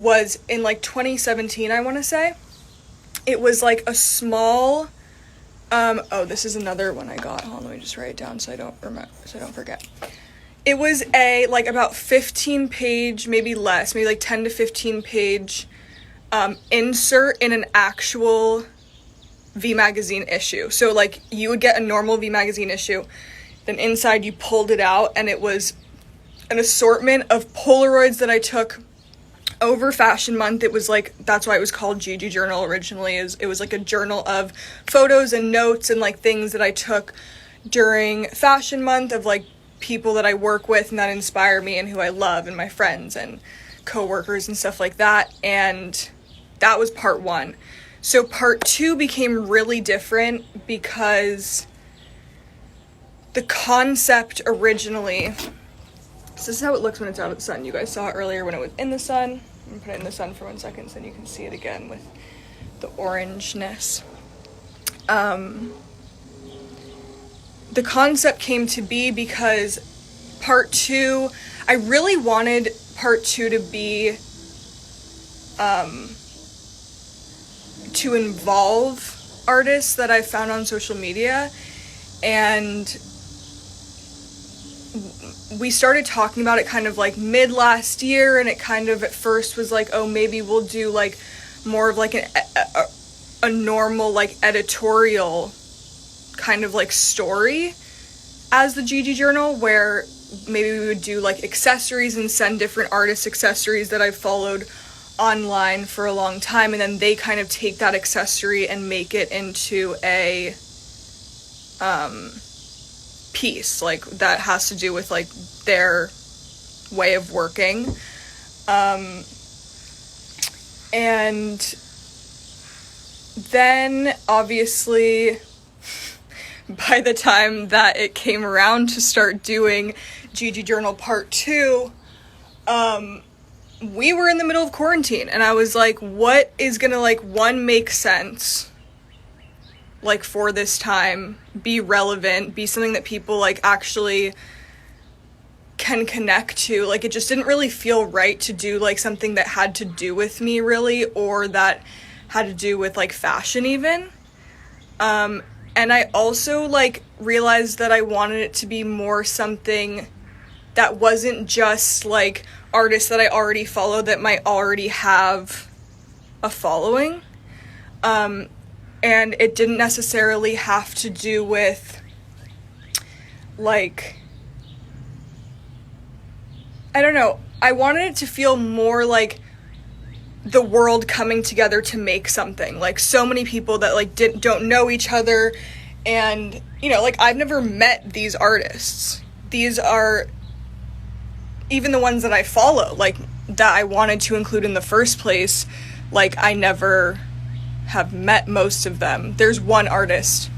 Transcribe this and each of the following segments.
was in like 2017, I want to say. It was like a small, oh, this is another one I got. Hold on, let me just write it down so I don't forget. It was a, like, about 15 page, maybe less, maybe like 10 to 15 page insert in an actual V Magazine issue. So, like, you would get a normal V Magazine issue, then inside you pulled it out, and it was an assortment of Polaroids that I took over Fashion Month. It was like, that's why it was called Gigi Journal originally, it was like a journal of photos and notes and like things that I took during Fashion Month of like people that I work with and that inspire me and who I love and my friends and coworkers and stuff like that. And that was part one. So part two became really different because the concept originally, so this is how it looks when it's out of the sun. You guys saw it earlier when it was in the sun. I'm gonna put it in the sun for 1 second so then you can see it again with the orangeness. The concept came to be because part two, I really wanted part two to be, to involve artists that I found on social media, and we started talking about it kind of like mid last year, and it kind of at first was like, oh, maybe we'll do like more of like a normal like editorial kind of like story as the Gigi Journal, where maybe we would do like accessories and send different artists accessories that I've followed online for a long time, and then they kind of take that accessory and make it into a piece like that has to do with like their way of working. And then obviously by the time that it came around to start doing Gigi Journal part two, we were in the middle of quarantine, and I was like, what is gonna like one make sense like for this time, be relevant, be something that people like actually can connect to. Like, it just didn't really feel right to do like something that had to do with me really, or that had to do with like fashion even. And I also like realized that I wanted it to be more something that wasn't just like artists that I already follow that might already have a following. And it didn't necessarily have to do with, like, I don't know, I wanted it to feel more like the world coming together to make something. Like, so many people that, like, don't know each other, and, you know, like, I've never met these artists. These are, even the ones that I follow, like, that I wanted to include in the first place, like, I never have met most of them. There's one artist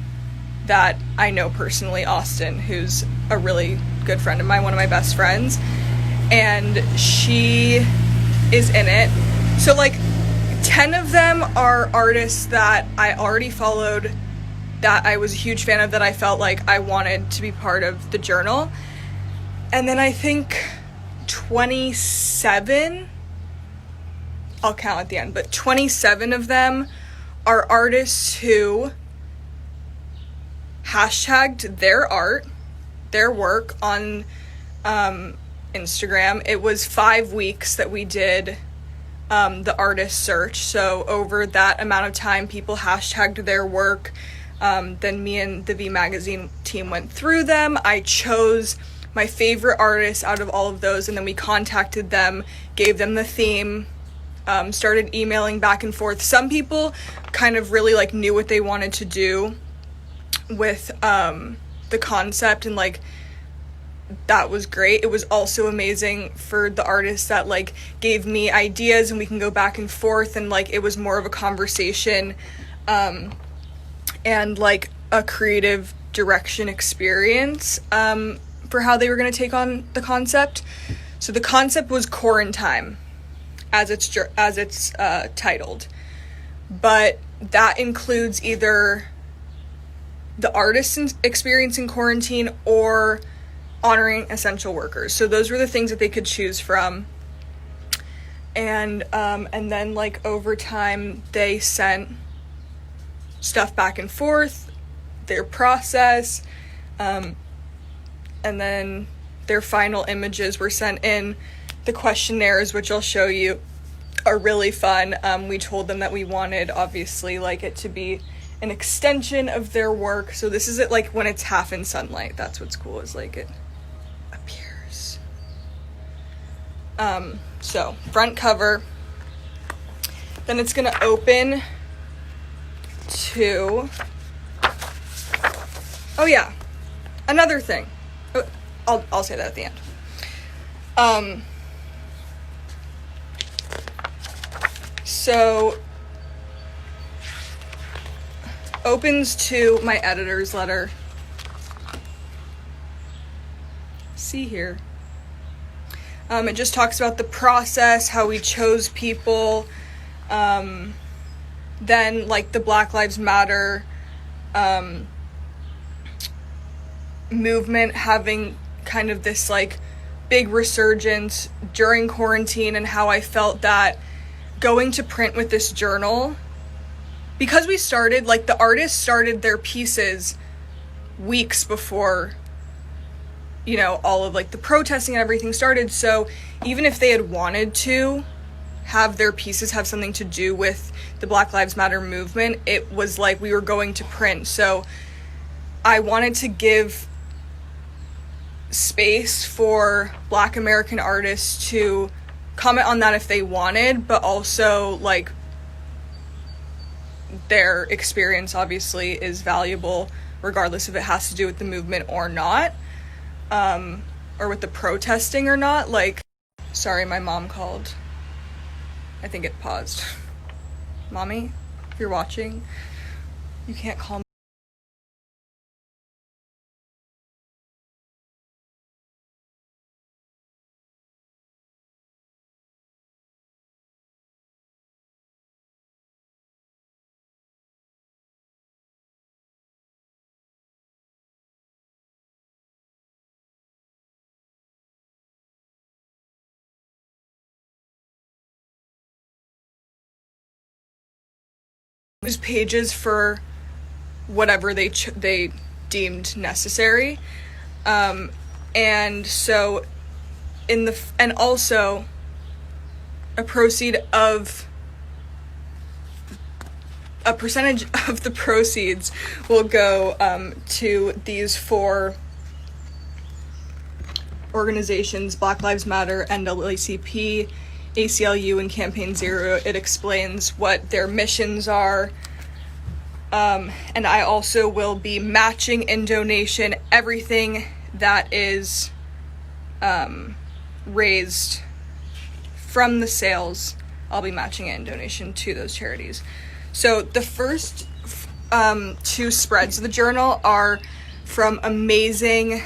that I know personally, Austin, who's a really good friend of mine, one of my best friends, and she is in it. So like 10 of them are artists that I already followed, that I was a huge fan of, that I felt like I wanted to be part of the journal. And then I think 27, I'll count at the end, but 27 of them are artists who hashtagged their art, their work on Instagram. It was 5 weeks that we did the artist search. So over that amount of time, people hashtagged their work. Then me and the V Magazine team went through them. I chose my favorite artists out of all of those, and then we contacted them, gave them the theme, started emailing back and forth. Some people kind of really like knew what they wanted to do with the concept, and like that was great. It was also amazing for the artists that like gave me ideas, and we can go back and forth, and like it was more of a conversation and like a creative direction experience for how they were going to take on the concept. So the concept was Quarantine, as it's titled, but that includes either the artists experiencing quarantine or honoring essential workers. So those were the things that they could choose from. and then like over time they sent stuff back and forth, their process, and then their final images were sent in. The questionnaires, which I'll show you, are really fun. We told them that we wanted, obviously, like it to be an extension of their work. So this is it, like when it's half in sunlight. That's what's cool, is like it appears. So front cover. Then it's gonna open to, oh yeah, another thing. I'll say that at the end. So opens to my editor's letter. See here. It just talks about the process, how we chose people, then like the Black Lives Matter movement having kind of this like big resurgence during quarantine, and how I felt that going to print with this journal, because we started, like the artists started their pieces weeks before, you know, all of like the protesting and everything started. So even if they had wanted to have their pieces have something to do with the Black Lives Matter movement, it was like we were going to print. So I wanted to give space for Black American artists to comment on that if they wanted, but also like their experience obviously is valuable regardless if it has to do with the movement or not, or with the protesting or not. Like, sorry, my mom called. I think it paused. Mommy, if you're watching, you can't call me. Use pages for whatever they deemed necessary, and so and also a percentage of the proceeds will go to these 4 organizations: Black Lives Matter, NAACP, ACLU, and Campaign Zero. It explains what their missions are. And I also will be matching in donation everything that is raised from the sales. I'll be matching it in donation to those charities. So the first 2 spreads of the journal are from amazing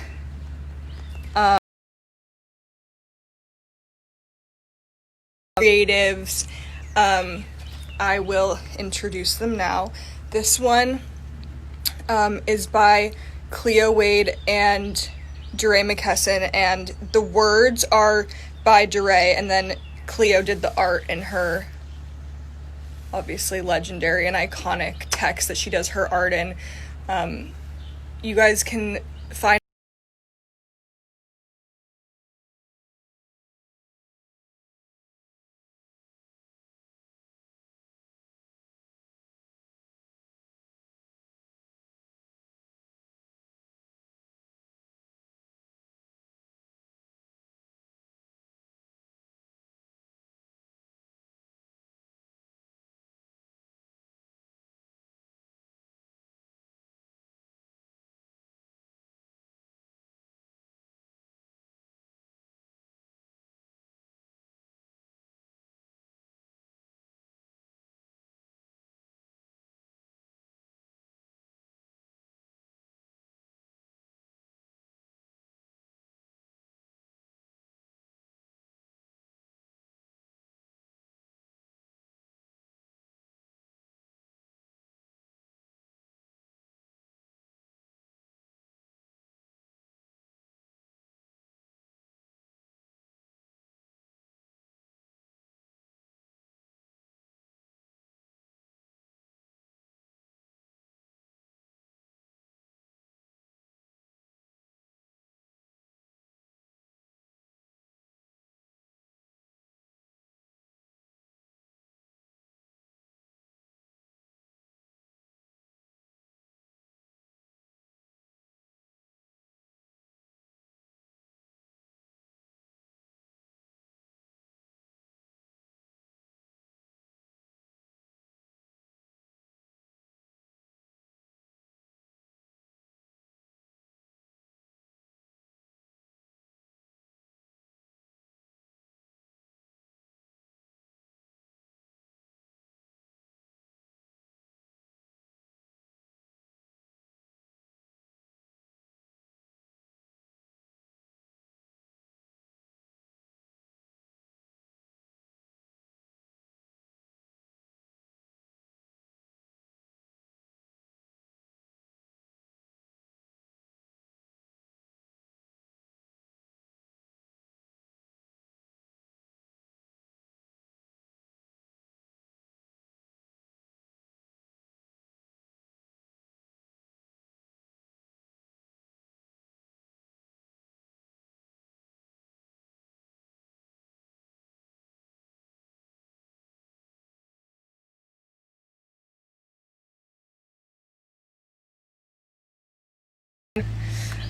creatives. I will introduce them now. This one is by Cleo Wade and DeRay McKesson, and the words are by DeRay, and then Cleo did the art in her obviously legendary and iconic text that she does her art in. You guys can find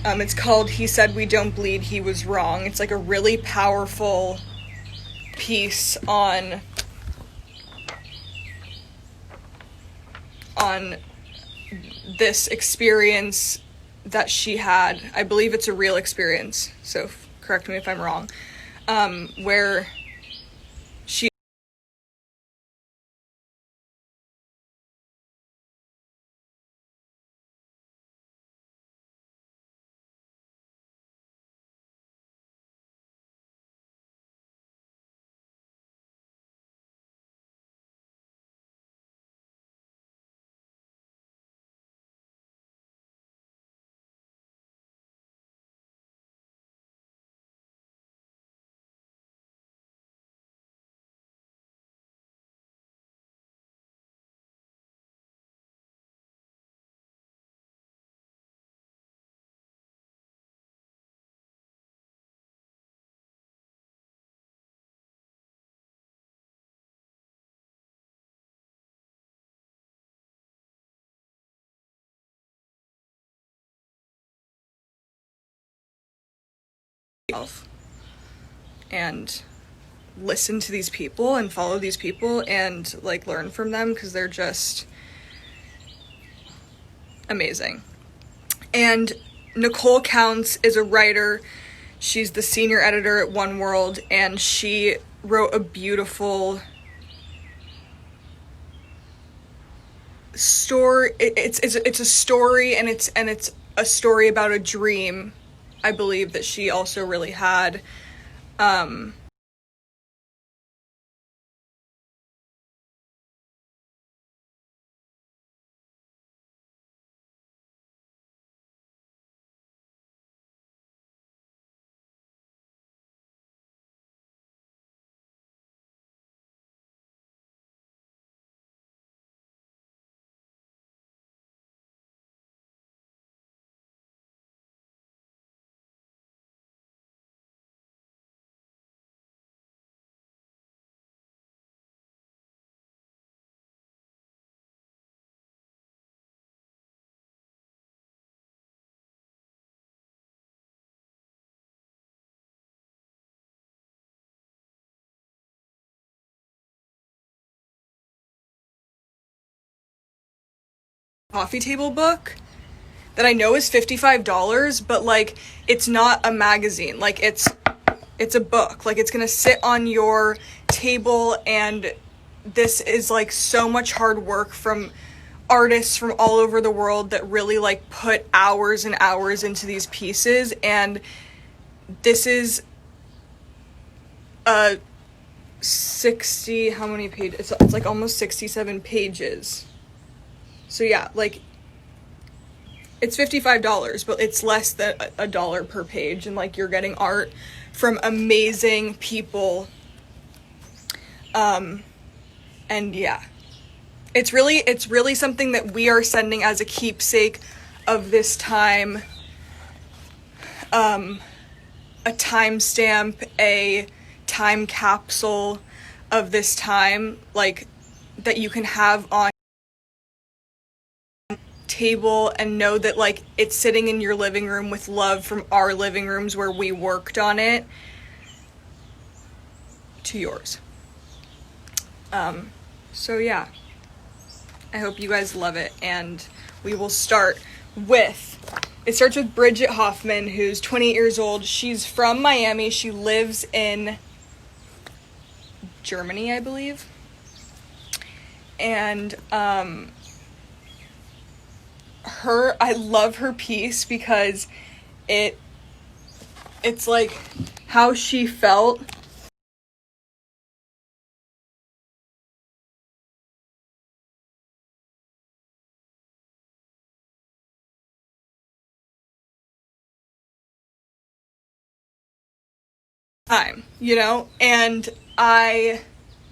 It's called He Said We Don't Bleed, He Was Wrong. It's like a really powerful piece on this experience that she had. I believe it's a real experience, so correct me if I'm wrong, where she and listen to these people and follow these people and like learn from them, because they're just amazing. And Nicole Counts is a writer. She's the senior editor at One World, and she wrote a beautiful story. It's a story, and it's a story about a dream, I believe, that she also really had. Coffee table book that I know is $55, but like it's not a magazine. Like it's a book. Like it's gonna sit on your table, and this is like so much hard work from artists from all over the world that really like put hours and hours into these pieces. And this is a 60, how many pages? It's like almost 67 pages. So yeah, like it's $55, but it's less than $1 per page, and like you're getting art from amazing people. And yeah, it's really something that we are sending as a keepsake of this time. A timestamp, a time capsule of this time, like that you can have on table and know that like it's sitting in your living room with love from our living rooms where we worked on it to yours. So yeah, I hope you guys love it, and we will start with, it starts with Bridget Hoffman, who's 28 years old. She's from Miami. She lives in Germany, I believe. And I love her piece because it's like how she felt time, you know? And I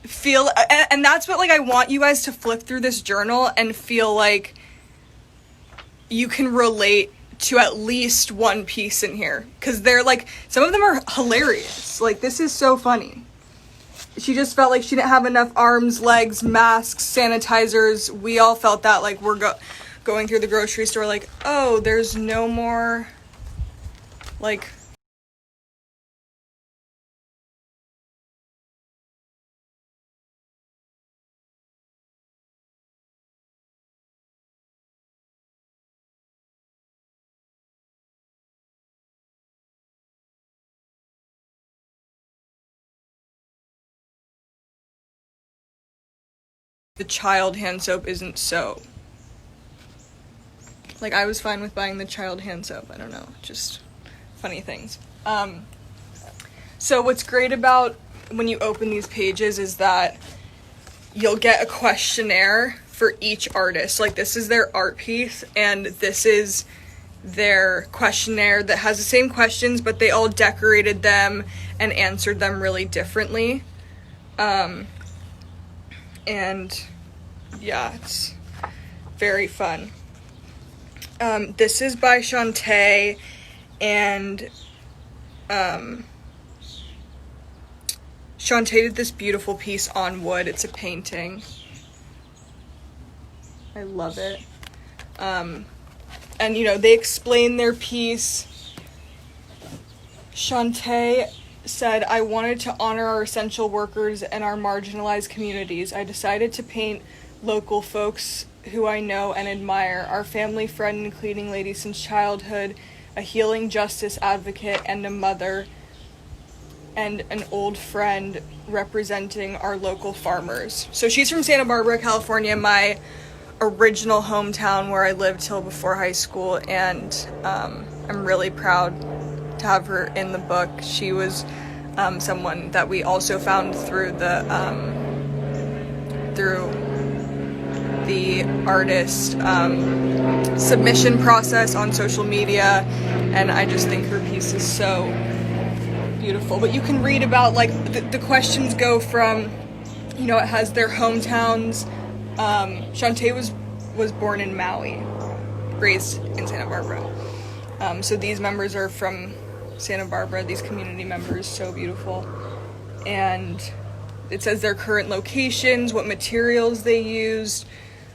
feel, and that's what like I want you guys to flip through this journal and feel like you can relate to at least one piece in here, because they're like, some of them are hilarious. Like, this is so funny. She just felt like she didn't have enough arms, legs, masks, sanitizers. We all felt that, like, we're going through the grocery store like, oh, there's no more Like, the child hand soap isn't soap. Like, I was fine with buying the child hand soap. I don't know, just funny things. So what's great about when you open these pages is that you'll get a questionnaire for each artist. Like, this is their art piece, and this is their questionnaire that has the same questions, but they all decorated them and answered them really differently. And yeah, it's very fun. This is by Shantae, and Shantae did this beautiful piece on wood. It's a painting. I love it. And you know, they explain their piece. Shantae said, "I wanted to honor our essential workers and our marginalized communities. I decided to paint local folks who I know and admire, our family friend and cleaning lady since childhood, a healing justice advocate and a mother, and an old friend representing our local farmers." So she's from Santa Barbara, California, my original hometown where I lived till before high school, and I'm really proud to have her in the book. She was someone that we also found through the artist submission process on social media, and I just think her piece is so beautiful. But you can read about, like, the questions go from, you know, it has their hometowns. Shantae was born in Maui, raised in Santa Barbara. So these members are from Santa Barbara, these community members, so beautiful. And it says their current locations, what materials they used,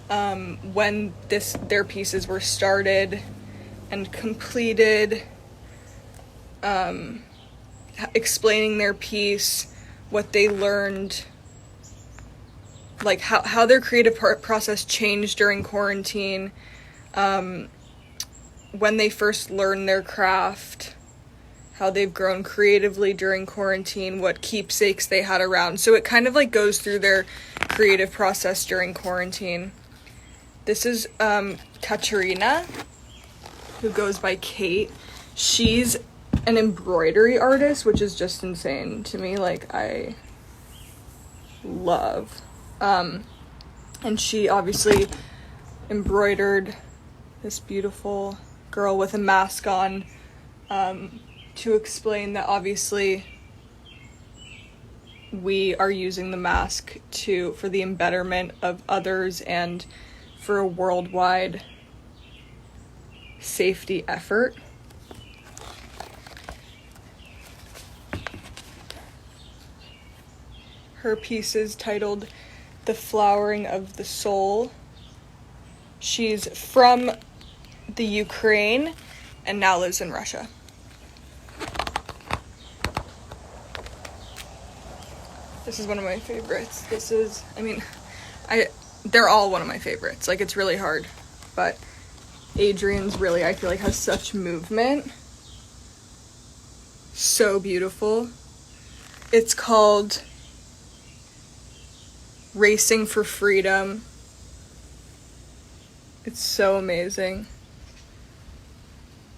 when their pieces were started and completed, explaining their piece, what they learned, like how their creative process changed during quarantine, when they first learned their craft, how they've grown creatively during quarantine, what keepsakes they had around. So it kind of like goes through their creative process during quarantine. This is Katerina, who goes by Kate. She's an embroidery artist, which is just insane to me. Like, I love. And she obviously embroidered this beautiful girl with a mask on, to explain that obviously we are using the mask for the embetterment of others and for a worldwide safety effort. Her piece is titled "The Flowering of the Soul." She's from the Ukraine and now lives in Russia. This is one of my favorites. They're all one of my favorites. Like, it's really hard, but Adrian's really, I feel like, has such movement. So beautiful. It's called Racing for Freedom. It's so amazing.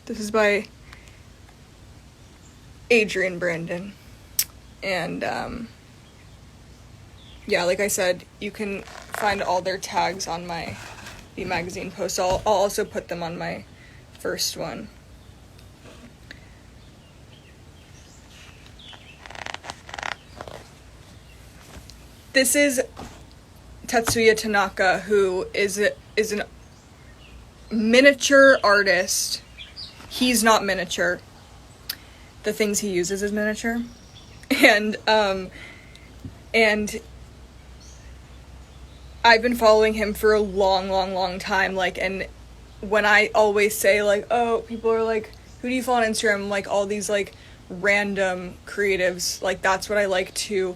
This is by Adrian Brandon. And, yeah, like I said, you can find all their tags on my The Magazine post. I'll also put them on my first one. This is Tetsuya Tanaka, who is a miniature artist. He's not miniature. The things he uses is miniature. And I've been following him for a long time, like, and when I always say, like, oh, people are like, who do you follow on Instagram? Like all these like random creatives. Like that's what I like to